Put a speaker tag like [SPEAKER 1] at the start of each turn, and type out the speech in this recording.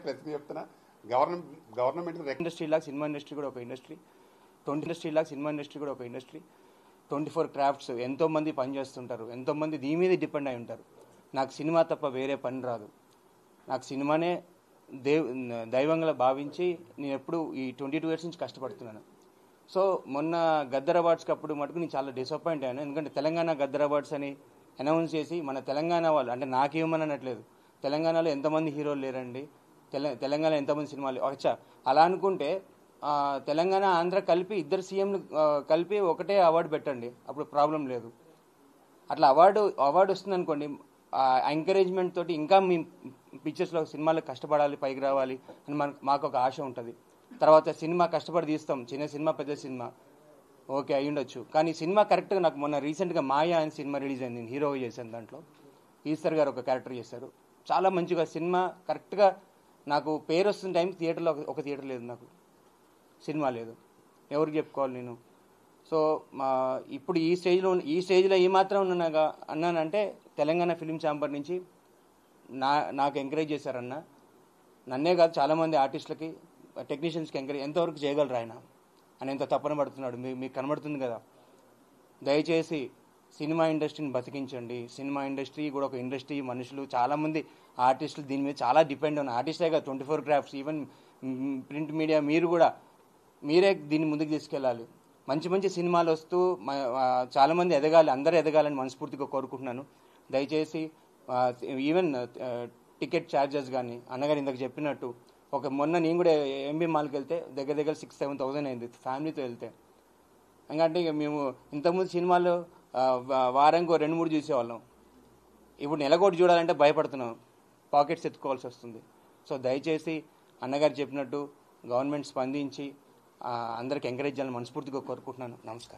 [SPEAKER 1] ప్రతి చెప్తున్నా government
[SPEAKER 2] industry లాగా సినిమా ఇండస్ట్రీ కూడా ఒక ఇండస్ట్రీ, 20 ఇండస్ట్రీ లాగా సినిమా ఇండస్ట్రీ కూడా ఒక ఇండస్ట్రీ, 24 క్రాఫ్ట్స్, ఎంతోమంది పని చేస్తుంటారు, ఎంతోమంది దీని మీద డిపెండ్ అయి ఉంటారు. నాకు సినిమా తప్ప వేరే పని రాదు. నాకు సినిమానే దైవంగా భావించి నేను ఎప్పుడు ఈ 22 ఇయర్స్ నుంచి కష్టపడుతున్నాను. సో మొన్న గద్దర్ అవార్డ్స్కి అప్పుడు మటుకు నేను చాలా డిసప్పాయింట్ అయ్యాను. ఎందుకంటే తెలంగాణ గద్దర్ అవార్డ్స్ అని అనౌన్స్ చేసి మన తెలంగాణ వాళ్ళు, అంటే నాకేమని అనట్లేదు, తెలంగాణలో ఎంతమంది హీరోలు లేరండి, తెలంగాణ ఎంతమంది సినిమాలు వచ్చా అలా అనుకుంటే తెలంగాణ ఆంధ్ర కలిపి ఇద్దరు సీఎంలు కలిపి ఒకటే అవార్డు పెట్టండి, అప్పుడు ప్రాబ్లం లేదు. అట్లా అవార్డు వస్తుంది అనుకోండి, ఎంకరేజ్మెంట్ తోటి ఇంకా మీ పిక్చర్స్లో సినిమాలకు కష్టపడాలి, పైకి రావాలి అని మాకు ఒక ఆశ ఉంటుంది. తర్వాత సినిమా కష్టపడి తీస్తాం, చిన్న సినిమా పెద్ద సినిమా ఓకే అయి ఉండొచ్చు, కానీ సినిమా కరెక్ట్గా నాకు మొన్న రీసెంట్గా మాయా అని సినిమా రిలీజ్ అయింది, నేను హీరోగా చేశాను. దాంట్లో ఈశ్వర్ గారు ఒక క్యారెక్టర్ చేశారు, చాలా మంచిగా సినిమా కరెక్ట్గా నాకు పేరు వస్తున్న టైం థియేటర్లో ఒక థియేటర్ లేదు, నాకు సినిమా లేదు, ఎవరికి చెప్పుకోవాలి నేను. సో ఇప్పుడు ఈ స్టేజ్లో ఏమాత్రం అన్నానంటే తెలంగాణ ఫిలిం ఛాంబర్ నుంచి నాకు ఎంకరేజ్ చేశారన్న, నన్నే కాదు చాలామంది ఆర్టిస్టులకి టెక్నీషియన్స్కి ఎంకరేజ్ ఎంతవరకు చేయగలరు ఆయన అని ఎంత తప్పన పడుతున్నాడు, మీకు కనబడుతుంది కదా. దయచేసి సినిమా ఇండస్ట్రీని బతికించండి. సినిమా ఇండస్ట్రీ కూడా ఒక ఇండస్ట్రీ, మనుషులు చాలామంది ఆర్టిస్టులు దీని మీద చాలా డిపెండ్ ఉన్న ఆర్టిస్టే కదా, 24 క్రాఫ్ట్స్, ఈవెన్ ప్రింట్ మీడియా మీరే దీన్ని ముందుకు తీసుకెళ్ళాలి. మంచి మంచి సినిమాలు వస్తూ చాలామంది ఎదగాలి, అందరూ ఎదగాలని మనస్ఫూర్తిగా కోరుకుంటున్నాను. దయచేసి ఈవెన్ టికెట్ ఛార్జెస్ కానీ అన్నగారు ఇందాక చెప్పినట్టు, మొన్న నేను కూడా ఎంబీ మాల్కి వెళ్తే దగ్గర 6,000-7,000 అయింది ఫ్యామిలీతో వెళ్తే. ఎందుకంటే ఇక మేము ఇంతకుముందు సినిమాలు వారానికి 2-3 చూసేవాళ్ళం, ఇప్పుడు నెలకోటి చూడాలంటే భయపడుతున్నాం, పాకెట్స్ ఎత్తుకోవాల్సి వస్తుంది. సో దయచేసి అన్నగారు చెప్పినట్టు గవర్నమెంట్ స్పందించి అందరికి ఎంకరేజ్ చేయాలని మనస్ఫూర్తిగా కోరుకుంటున్నాను. నమస్కారం.